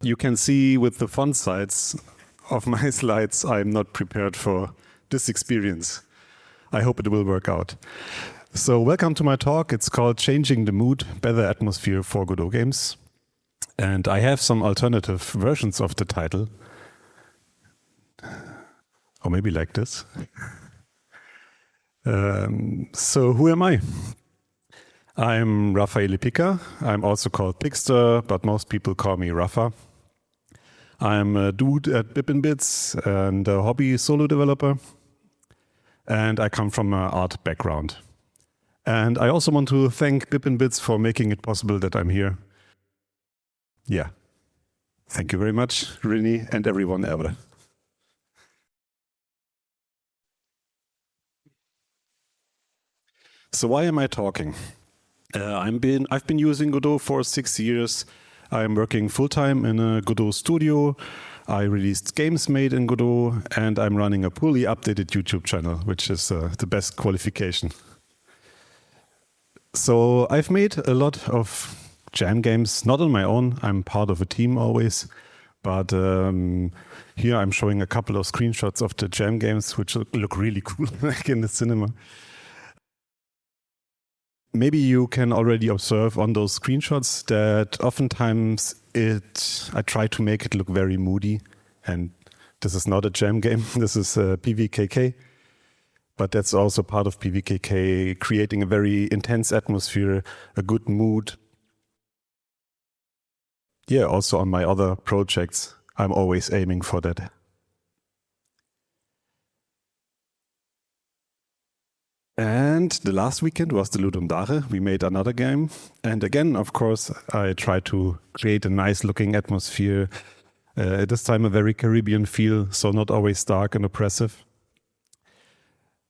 You can see with the font size of my slides, I'm not prepared for this experience. I hope it will work out. So welcome to my talk. It's called Changing the Mood, Better Atmosphere for Godot Games. And I have some alternative versions of the title. Or maybe like this. So who am I? I'm Raffaele Picca. I'm also called Pixter, but most people call me Raffa. I'm a dude at Bits and a hobby solo developer. And I come from an art background. And I also want to thank Bits for making it possible that I'm here. Yeah. Thank you very much, Rini and everyone ever. So why am I talking? I've been using Godot for 6 years. I'm working full-time in a Godot studio. I released games made in Godot, and I'm running a poorly updated YouTube channel, which is the best qualification. So I've made a lot of jam games, not on my own. I'm part of a team always. But here I'm showing a couple of screenshots of the jam games, which look really cool, like in the cinema. Maybe you can already observe on those screenshots that oftentimes I try to make it look very moody. And this is not a jam game, this is a PVKK. But that's also part of PVKK, creating a very intense atmosphere, a good mood. Yeah, also on my other projects, I'm always aiming for that. And the last weekend was the Ludum Dare. We made another game. And again, of course, I tried to create a nice looking atmosphere. At this time, a very Caribbean feel, so not always dark and oppressive.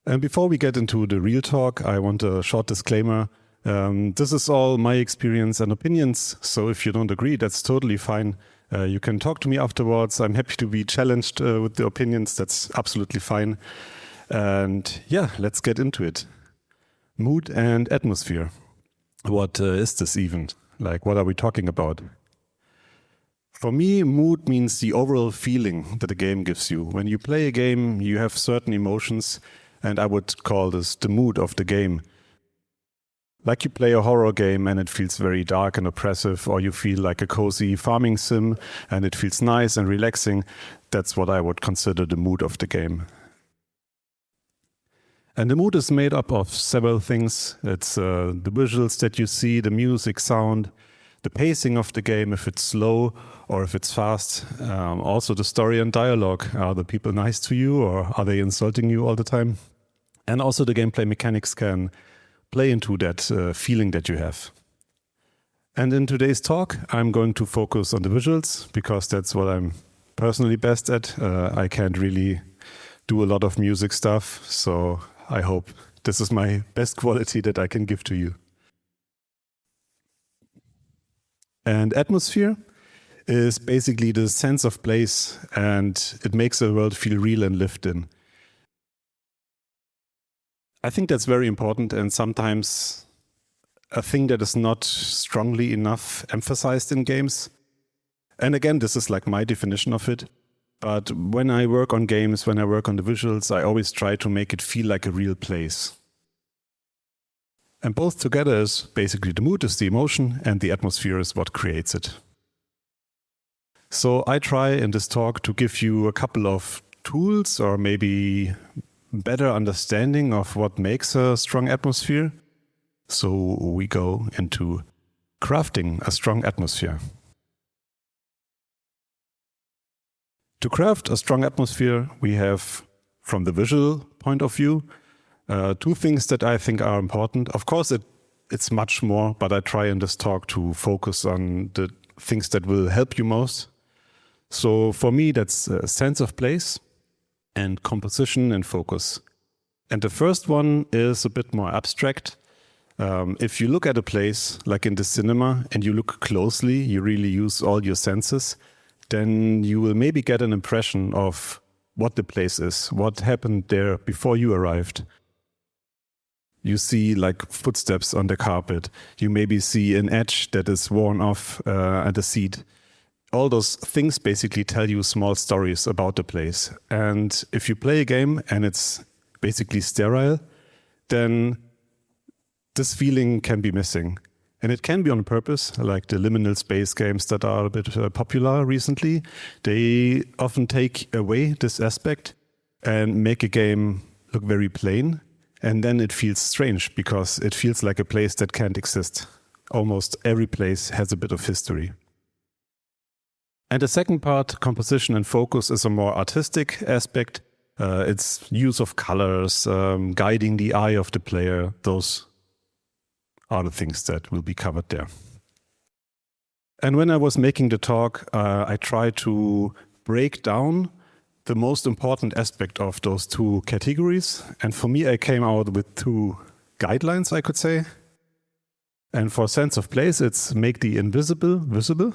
And before we get into the real talk, I want a short disclaimer. This is all my experience and opinions. So if you don't agree, that's totally fine. You can talk to me afterwards. I'm happy to be challenged with the opinions. That's absolutely fine. And yeah, let's get into it. Mood and atmosphere. What is this even? Like, what are we talking about? For me, mood means the overall feeling that a game gives you. When you play a game, you have certain emotions, and I would call this the mood of the game. Like you play a horror game and it feels very dark and oppressive, or you feel like a cozy farming sim and it feels nice and relaxing. That's what I would consider the mood of the game. And the mood is made up of several things. It's the visuals that you see, the music, sound, the pacing of the game, if it's slow or if it's fast. Also the story and dialogue. Are the people nice to you or are they insulting you all the time? And also the gameplay mechanics can play into that feeling that you have. And in today's talk, I'm going to focus on the visuals because that's what I'm personally best at. I can't really do a lot of music stuff, so I hope this is my best quality that I can give to you. And atmosphere is basically the sense of place, and it makes the world feel real and lived in. I think that's very important, and sometimes a thing that is not strongly enough emphasized in games. And again, this is like my definition of it. But when I work on games, when I work on the visuals, I always try to make it feel like a real place. And both together is basically the mood is the emotion and the atmosphere is what creates it. So I try in this talk to give you a couple of tools or maybe better understanding of what makes a strong atmosphere. So we go into crafting a strong atmosphere. To craft a strong atmosphere, we have, from the visual point of view, two things that I think are important. Of course, it's much more, but I try in this talk to focus on the things that will help you most. So for me, that's a sense of place and composition and focus. And the first one is a bit more abstract. If you look at a place, like in the cinema, and you look closely, you really use all your senses, then you will maybe get an impression of what the place is, what happened there before you arrived. You see like footsteps on the carpet. You maybe see an edge that is worn off at a seat. all those things basically tell you small stories about the place. And if you play a game and it's basically sterile, then this feeling can be missing. And it can be on purpose, like the liminal space games that are a bit popular recently. They often take away this aspect and make a game look very plain. And then it feels strange because it feels like a place that can't exist. Almost every place has a bit of history. And the second part, composition and focus, is a more artistic aspect. It's use of colors, guiding the eye of the player. Those are the things that will be covered there. And when I was making the talk, I tried to break down the most important aspect of those two categories. And for me, I came out with two guidelines, I could say. And for sense of place, it's make the invisible visible.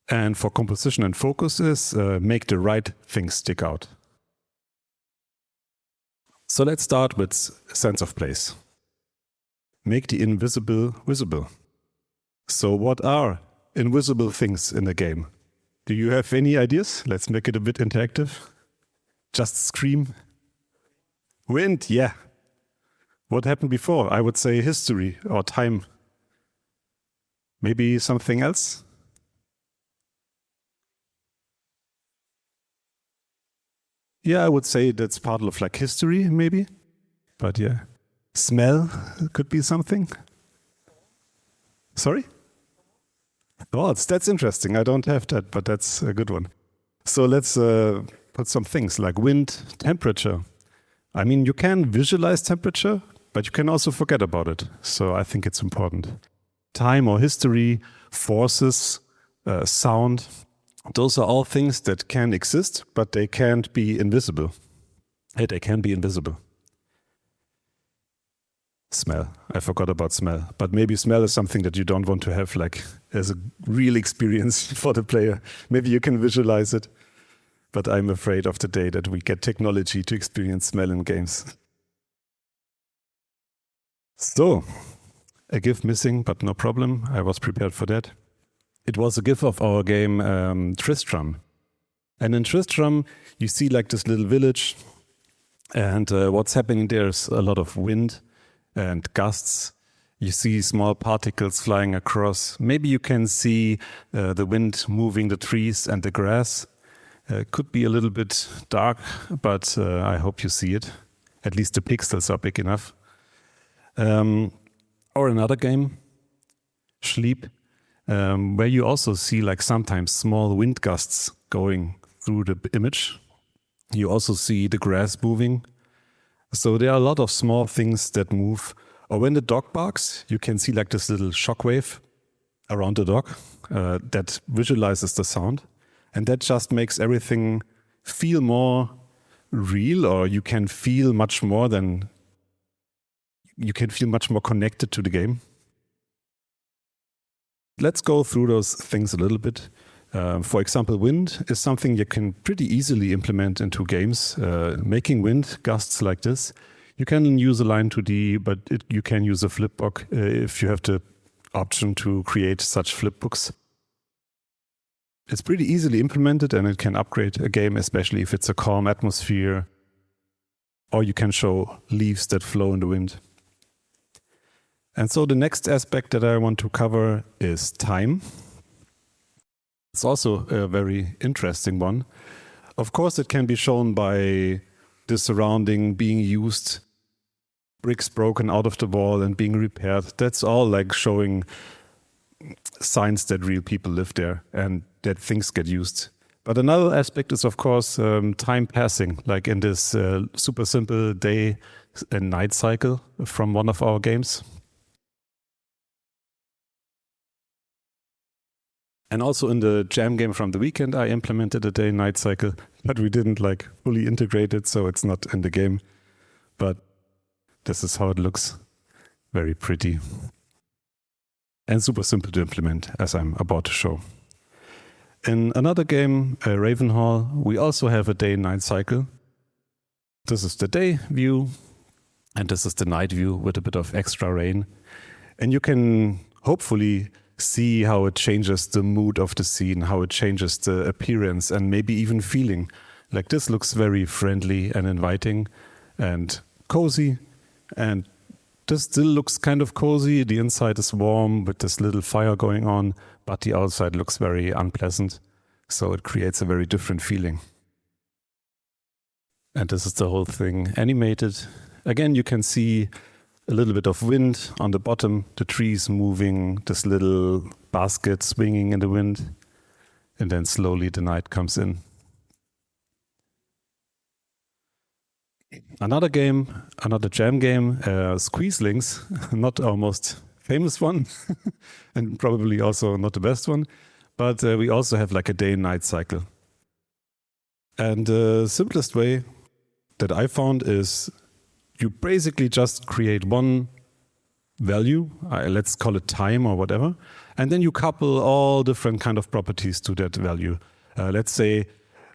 And for composition and focus is make the right things stick out. So let's start with sense of place. Make the invisible visible. So what are invisible things in the game? Do you have any ideas? Let's make it a bit interactive. Just scream. Wind, yeah. What happened before? I would say history or time. Maybe something else? Yeah, I would say that's part of like history, maybe. But yeah. Smell could be something. Sorry? Thoughts, that's interesting. I don't have that, but that's a good one. So let's put some things like wind, temperature. I mean, you can visualize temperature, but you can also forget about it. So I think it's important. Time or history, forces, sound. Those are all things that can exist, but they can't be invisible. They can be invisible. Smell. I forgot about smell. But maybe smell is something that you don't want to have like as a real experience for the player. Maybe you can visualize it. But I'm afraid of the day that we get technology to experience smell in games. So, a GIF missing, but no problem. I was prepared for that. It was a GIF of our game Tristram. And in Tristram, you see like this little village. And what's happening there is a lot of wind and gusts. You see small particles flying across. Maybe you can see the wind moving the trees and the grass. Could be a little bit dark, but I hope you see it. At least the pixels are big enough. Or another game, Sleep, where you also see like sometimes small wind gusts going through the image. You also see the grass moving. So there are a lot of small things that move. Or when the dog barks, you can see like this little shockwave around the dog that visualizes the sound. And that just makes everything feel more real, or you can feel much more connected to the game. Let's go through those things a little bit. For example, wind is something you can pretty easily implement into games. Making wind gusts like this. You can use a line 2D, but you can use a flipbook if you have the option to create such flipbooks. It's pretty easily implemented and it can upgrade a game, especially if it's a calm atmosphere. Or you can show leaves that flow in the wind. And so the next aspect that I want to cover is time. It's also a very interesting one. Of course, it can be shown by the surrounding being used, bricks broken out of the wall and being repaired. That's all like showing signs that real people live there and that things get used. But another aspect is, of course, time passing, like in this super simple day and night cycle from one of our games. And also in the jam game from the weekend, I implemented a day-night cycle, but we didn't like fully integrate it, so it's not in the game. But this is how it looks. Very pretty. And super simple to implement, as I'm about to show. In another game, Ravenhall, we also have a day-night cycle. This is the day view, and this is the night view with a bit of extra rain. And you can hopefully see how it changes the mood of the scene, how it changes the appearance and maybe even feeling. Like this looks very friendly and inviting and cozy, and this still looks kind of cozy. The inside is warm with this little fire going on, but the outside looks very unpleasant. So it creates a very different feeling. And this is the whole thing animated. Again, you can see a little bit of wind on the bottom, the trees moving, this little basket swinging in the wind, and then slowly the night comes in. Another game, another jam game, Squeeze Links, not our most famous one, and probably also not the best one, but we also have like a day and night cycle. And the simplest way that I found is you basically just create one value, let's call it time or whatever, and then you couple all different kind of properties to that value. Let's say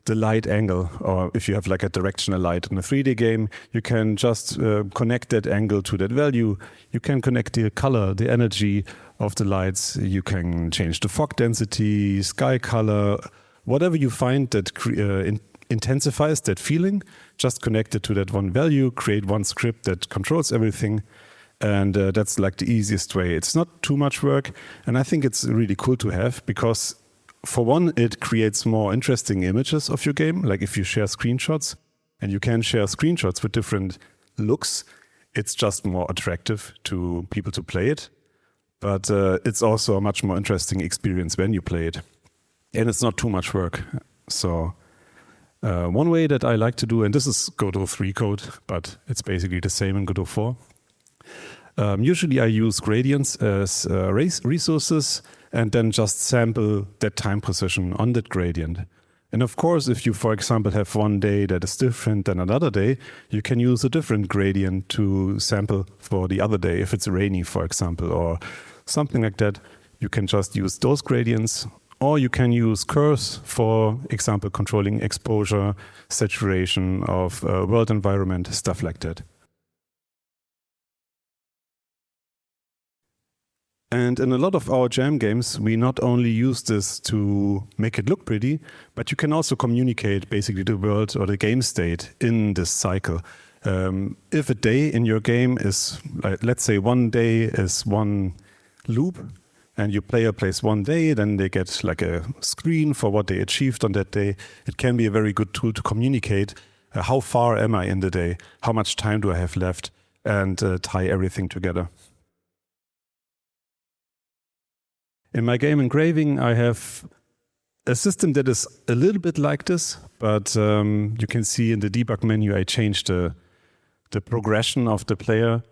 the light angle, or if you have like a directional light in a 3D game, you can just connect that angle to that value. You can connect the color, the energy of the lights. You can change the fog density, sky color, whatever you find that intensifies that feeling. Just connect it to that one value, create one script that controls everything. And that's like the easiest way. It's not too much work. And I think it's really cool to have because for one, it creates more interesting images of your game. Like if you share screenshots, and you can share screenshots with different looks, it's just more attractive to people to play it. But it's also a much more interesting experience when you play it. And it's not too much work. So one way that I like to do, and this is Godot 3 code, but it's basically the same in Godot 4. Usually I use gradients as resources and then just sample that time position on that gradient. And of course, if you, for example, have one day that is different than another day, you can use a different gradient to sample for the other day. If it's rainy, for example, or something like that, you can just use those gradients. Or you can use curves, for example, controlling exposure, saturation of world environment, stuff like that. And in a lot of our jam games, we not only use this to make it look pretty, but you can also communicate basically the world or the game state in this cycle. If a day in your game is, let's say one day is one loop, and your player plays one day, then they get like a screen for what they achieved on that day. It can be a very good tool to communicate how far am I in the day, how much time do I have left, and tie everything together. In my game Engraving, I have a system that is a little bit like this, but you can see in the debug menu I changed the progression of the player,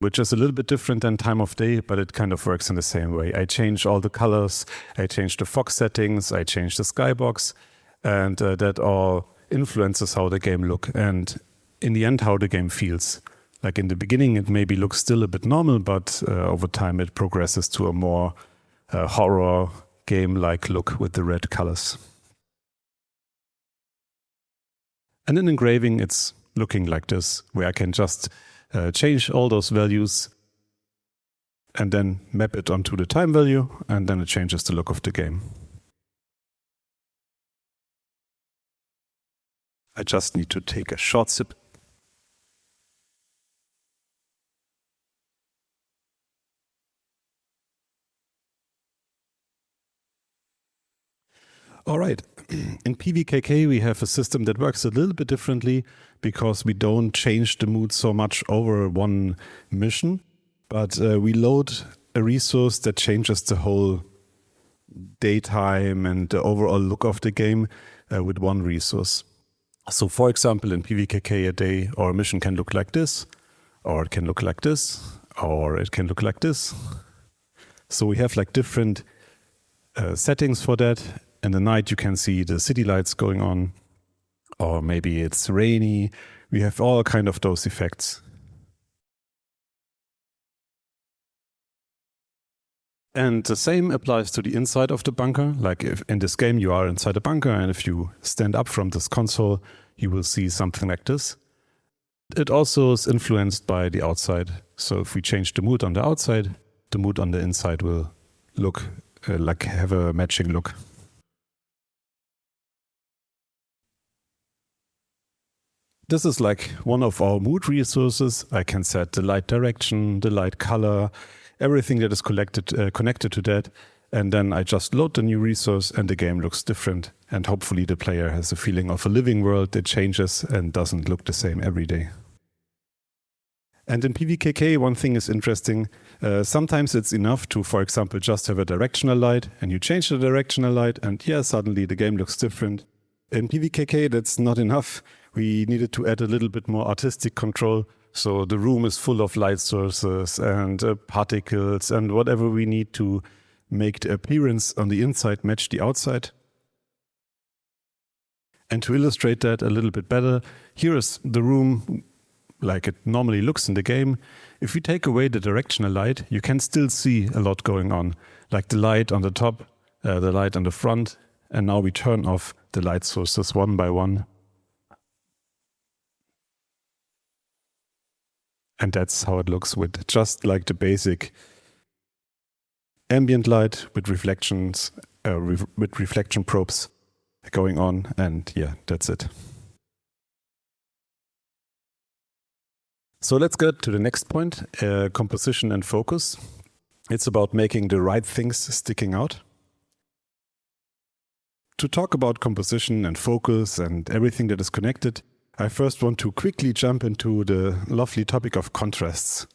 which is a little bit different than time of day, but it kind of works in the same way. I change all the colors, I change the fog settings, I change the skybox, and that all influences how the game looks and in the end how the game feels. Like in the beginning it maybe looks still a bit normal, but over time it progresses to a more horror game-like look with the red colors. And in Engraving it's looking like this, where I can just change all those values and then map it onto the time value, and then it changes the look of the game. I just need to take a short sip. All right, in PVKK we have a system that works a little bit differently because we don't change the mood so much over one mission, but we load a resource that changes the whole daytime and the overall look of the game with one resource. So for example, in PVKK a day or a mission can look like this, or it can look like this, or it can look like this. So we have like different settings for that. In the night you can see the city lights going on, or maybe it's rainy. We have all kind of those effects. And the same applies to the inside of the bunker. Like if in this game you are inside a bunker, and if you stand up from this console, you will see something like this. It also is influenced by the outside. So if we change the mood on the outside, the mood on the inside will look, like have a matching look. This is like one of our mood resources. I can set the light direction, the light color, everything that is connected to that. And then I just load the new resource and the game looks different. And hopefully the player has a feeling of a living world that changes and doesn't look the same every day. And in PVKK, one thing is interesting. Sometimes it's enough to, for example, just have a directional light and you change the directional light and yeah, suddenly the game looks different. In PVKK, that's not enough. We needed to add a little bit more artistic control. So the room is full of light sources and particles and whatever we need to make the appearance on the inside match the outside. And to illustrate that a little bit better, here is the room like it normally looks in the game. If we take away the directional light, you can still see a lot going on, like the light on the top, the light on the front, and now we turn off the light sources one by one. And that's how it looks with just like the basic ambient light with reflections, with reflection probes going on, and yeah, that's it. So let's get to the next point, composition and focus. It's about making the right things sticking out. To talk about composition and focus and everything that is connected, I first want to quickly jump into the lovely topic of contrasts.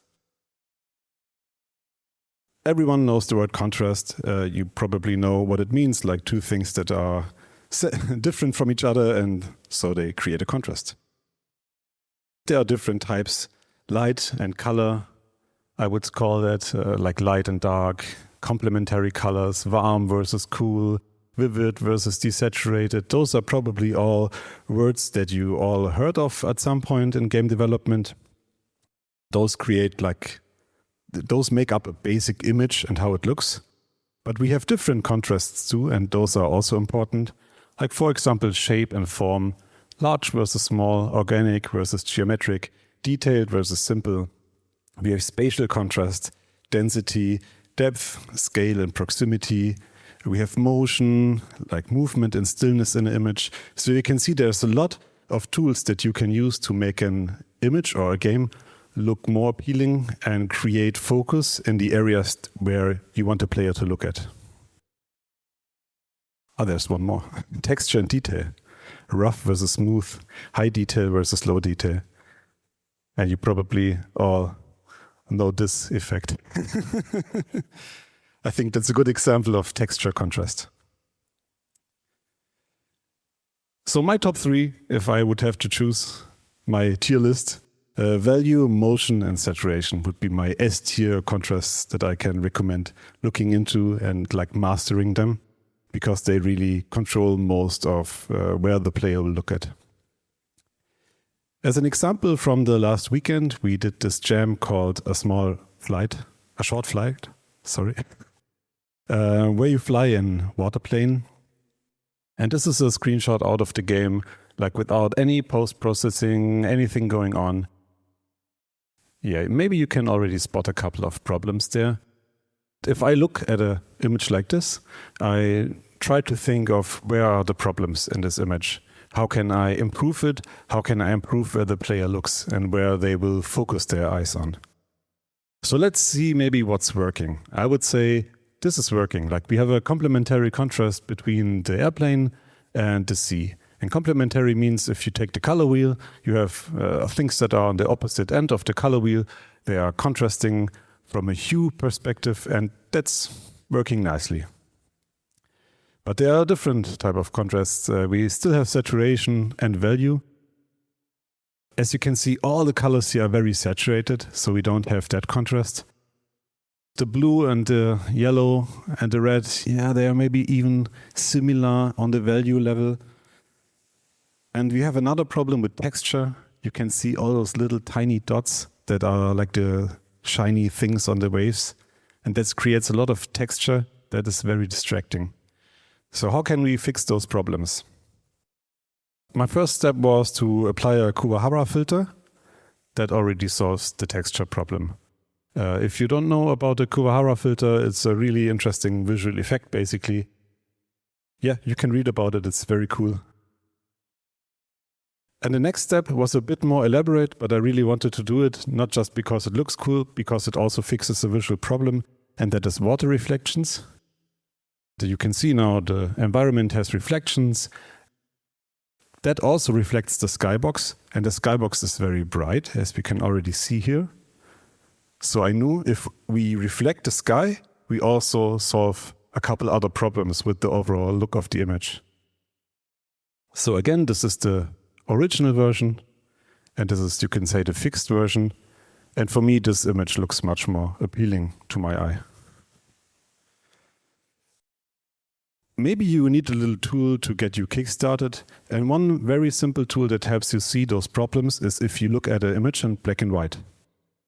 Everyone knows the word contrast. You probably know what it means, like two things that are different from each other and so they create a contrast. There are different types, light and color, I would call that, like light and dark, complementary colors, warm versus cool, vivid versus desaturated. Those are probably all words that you all heard of at some point in game development. Those make up a basic image and how it looks. But we have different contrasts too, and those are also important. Like for example, shape and form, large versus small, organic versus geometric, detailed versus simple. We have spatial contrast, density, depth, scale and proximity. We have motion, like movement and stillness in an image. So you can see there's a lot of tools that you can use to make an image or a game look more appealing and create focus in the areas where you want the player to look at. Oh, there's one more. Texture and detail. Rough versus smooth, high detail versus low detail. And you probably all know this effect. I think that's a good example of texture contrast. So my top three, if I would have to choose my tier list, value, motion, and saturation would be my S-tier contrasts that I can recommend looking into and like mastering them, because they really control most of where the player will look at. As an example from the last weekend, we did this jam called a short flight, where you fly in waterplane. And this is a screenshot out of the game, like without any post-processing, anything going on. Yeah, maybe you can already spot a couple of problems there. If I look at an image like this, I try to think of where are the problems in this image. How can I improve it? How can I improve where the player looks and where they will focus their eyes on? So let's see maybe what's working. I would say this is working. Like we have a complementary contrast between the airplane and the sea. And complementary means if you take the color wheel, you have things that are on the opposite end of the color wheel. They are contrasting from a hue perspective, and that's working nicely. But there are different type of contrasts. We still have saturation and value. As you can see, all the colors here are very saturated, so we don't have that contrast. The blue and the yellow and the red, yeah, they are maybe even similar on the value level. And we have another problem with texture. You can see all those little tiny dots that are like the shiny things on the waves. And that creates a lot of texture that is very distracting. So how can we fix those problems? My first step was to apply a Kuwahara filter that already solves the texture problem. If you don't know about the Kuwahara filter, it's a really interesting visual effect, basically. Yeah, you can read about it. It's very cool. And the next step was a bit more elaborate, but I really wanted to do it, not just because it looks cool, because it also fixes a visual problem, and that is water reflections. You can see now the environment has reflections. That also reflects the skybox, and the skybox is very bright, as we can already see here. So I knew if we reflect the sky, we also solve a couple other problems with the overall look of the image. So again, this is the original version, and this is, you can say, the fixed version. And for me, this image looks much more appealing to my eye. Maybe you need a little tool to get you kickstarted. And one very simple tool that helps you see those problems is if you look at an image in black and white.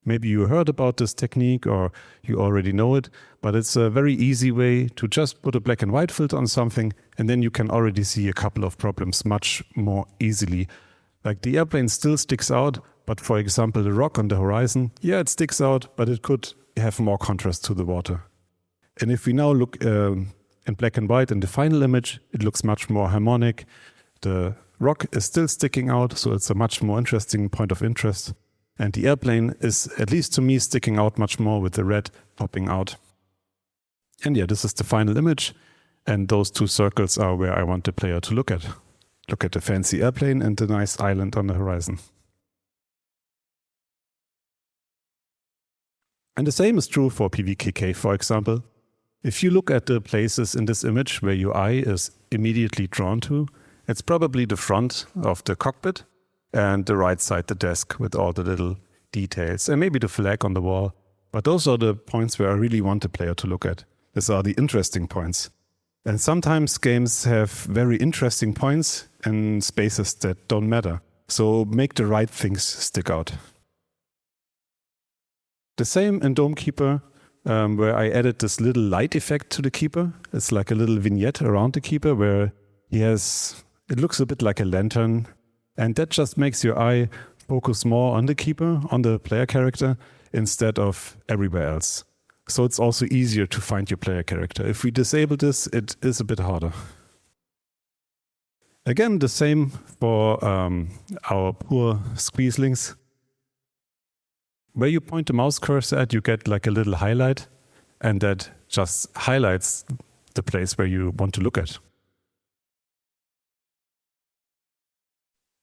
Maybe you heard about this technique or you already know it, but it's a very easy way to just put a black and white filter on something, and then you can already see a couple of problems much more easily. Like the airplane still sticks out, but for example, the rock on the horizon, yeah, it sticks out, but it could have more contrast to the water. And if we now look in black and white in the final image, it looks much more harmonic. The rock is still sticking out, so it's a much more interesting point of interest. And the airplane is, at least to me, sticking out much more with the red popping out. And yeah, this is the final image. And those two circles are where I want the player to look at. Look at the fancy airplane and the nice island on the horizon. And the same is true for PVKK, for example. If you look at the places in this image where your eye is immediately drawn to, it's probably the front of the cockpit and the right side, the desk with all the little details, and maybe the flag on the wall. But those are the points where I really want the player to look at. These are the interesting points. And sometimes games have very interesting points and spaces that don't matter. So make the right things stick out. The same in Dome Keeper, where I added this little light effect to the keeper. It's like a little vignette around the keeper where he has, it looks a bit like a lantern. And that just makes your eye focus more on the keeper, on the player character, instead of everywhere else. So it's also easier to find your player character. If we disable this, it is a bit harder. Again, the same for our poor squeezlings. Where you point the mouse cursor at, you get like a little highlight, and that just highlights the place where you want to look at.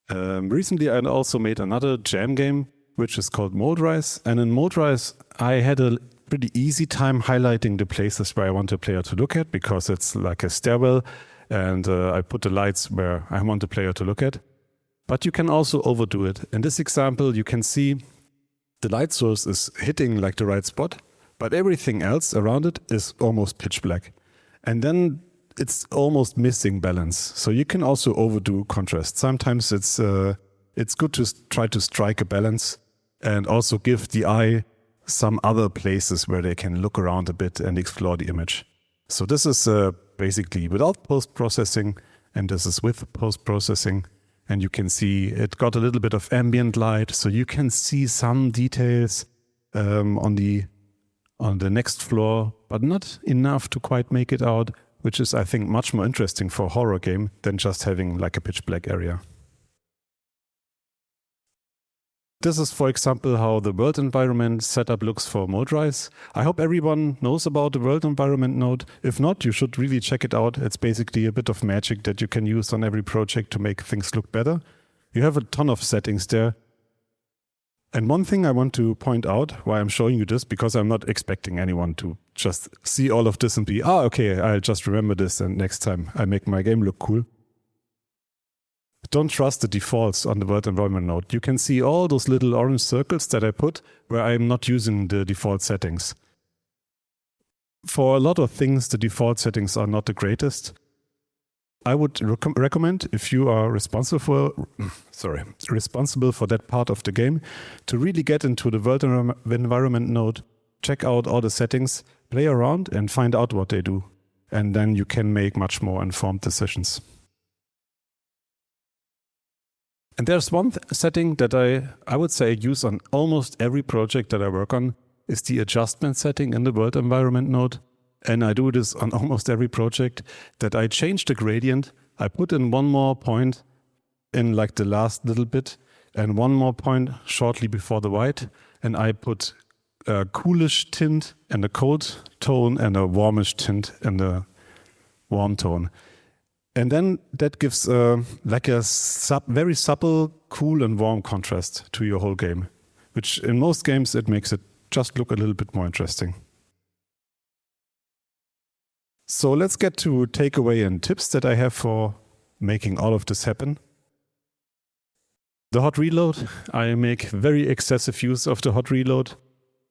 Recently, I also made another jam game, which is called Moldrise. And in Moldrise, I had a pretty easy time highlighting the places where I want the player to look at, because it's like a stairwell, and I put the lights where I want the player to look at. But you can also overdo it. In this example, you can see the light source is hitting like the right spot, but everything else around it is almost pitch black. And then it's almost missing balance. So you can also overdo contrast. Sometimes it's good to try to strike a balance and also give the eye some other places where they can look around a bit and explore the image. So this is basically without post-processing, and this is with post-processing. And you can see it got a little bit of ambient light, so you can see some details on the next floor, but not enough to quite make it out, which is, I think, much more interesting for a horror game than just having like a pitch black area. This is, for example, how the world environment setup looks for Moldrise. I hope everyone knows about the world environment node. If not, you should really check it out. It's basically a bit of magic that you can use on every project to make things look better. You have a ton of settings there. And one thing I want to point out why I'm showing you this, because I'm not expecting anyone to just see all of this and be, okay, I'll just remember this and next time I make my game look cool. Don't trust the defaults on the world environment node. You can see all those little orange circles that I put where I'm not using the default settings. For a lot of things, the default settings are not the greatest. I would recommend, if you are responsible for that part of the game, to really get into the world environment node, check out all the settings, play around and find out what they do. And then you can make much more informed decisions. And there's one setting that I would say use on almost every project that I work on, is the adjustment setting in the world environment node. And I do this on almost every project, that I change the gradient. I put in one more point in like the last little bit and one more point shortly before the white. And I put a coolish tint and a cold tone and a warmish tint and a warm tone. And then that gives like a very supple, cool and warm contrast to your whole game, which in most games it makes it just look a little bit more interesting. So let's get to takeaway and tips that I have for making all of this happen. The hot reload, I make very excessive use of the hot reload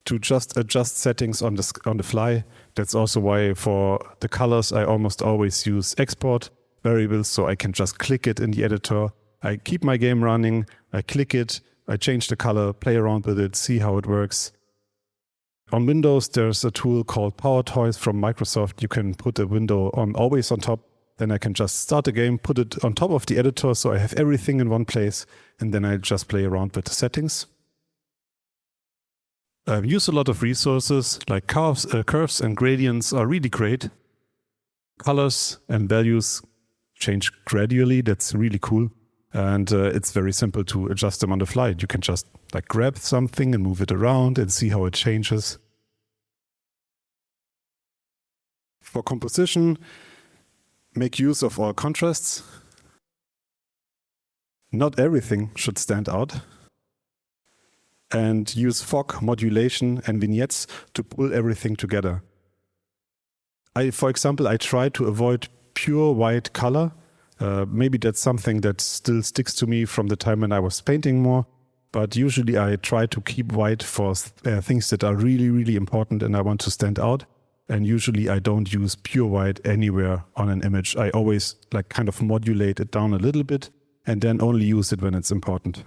to just adjust settings on the fly. That's also why for the colors I almost always use export variables, so I can just click it in the editor. I keep my game running, I click it, I change the color, play around with it, see how it works. On Windows, there's a tool called Power Toys from Microsoft. You can put a window on always on top. Then I can just start the game, put it on top of the editor, so I have everything in one place, and then I just play around with the settings. I use a lot of resources, like curves and gradients are really great. Colors and values change gradually, that's really cool. And it's very simple to adjust them on the fly. You can just like grab something and move it around and see how it changes. For composition, make use of all contrasts. Not everything should stand out. And use fog, modulation and vignettes to pull everything together. For example, I try to avoid pure white color. Maybe that's something that still sticks to me from the time when I was painting more, but usually I try to keep white for things that are really, really important and I want to stand out. And usually I don't use pure white anywhere on an image. I always like kind of modulate it down a little bit and then only use it when it's important.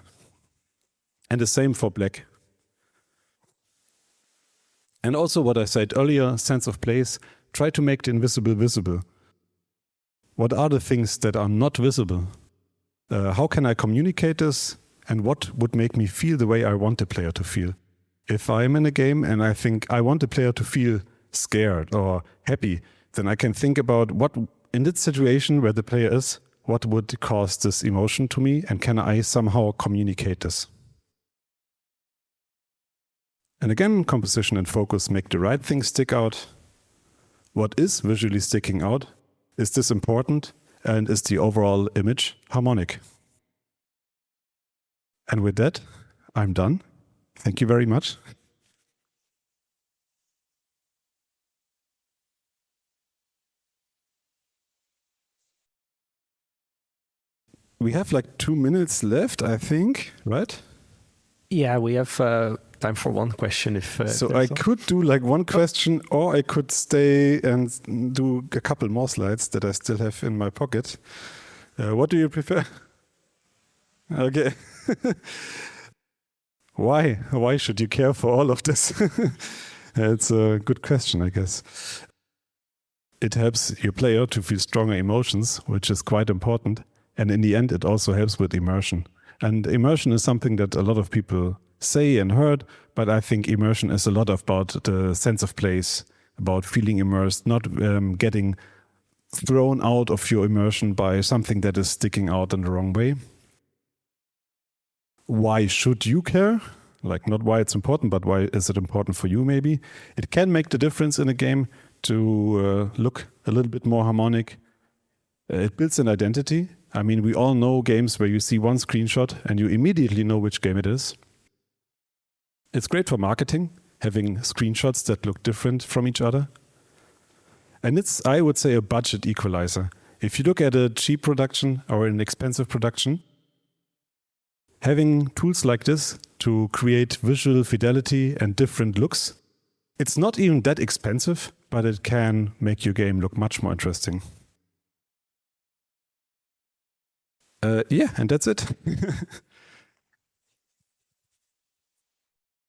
And the same for black. And also what I said earlier, sense of place, try to make the invisible visible. What are the things that are not visible? How can I communicate this? And what would make me feel the way I want the player to feel? If I'm in a game and I think I want the player to feel scared or happy, then I can think about what, in this situation where the player is, what would cause this emotion to me, and can I somehow communicate this? And again, composition and focus make the right thing stick out. What is visually sticking out? Is this important? And is the overall image harmonic? And with that, I'm done. Thank you very much. We have like 2 minutes left, I think, right? Yeah, we have time for one question. So I could do like one question, or I could stay and do a couple more slides that I still have in my pocket. What do you prefer? Okay. Why? Why should you care for all of this? It's a good question, I guess. It helps your player to feel stronger emotions, which is quite important. And in the end, it also helps with immersion. And immersion is something that a lot of people say and heard, but I think immersion is a lot about the sense of place, about feeling immersed, not getting thrown out of your immersion by something that is sticking out in the wrong way. Why should you care? Like, not why it's important, but why is it important for you maybe? It can make the difference in a game to look a little bit more harmonic. It builds an identity. I mean, we all know games where you see one screenshot and you immediately know which game it is. It's great for marketing, having screenshots that look different from each other. And it's, I would say, a budget equalizer. If you look at a cheap production or an expensive production, having tools like this to create visual fidelity and different looks, it's not even that expensive, but it can make your game look much more interesting. Yeah, and that's it.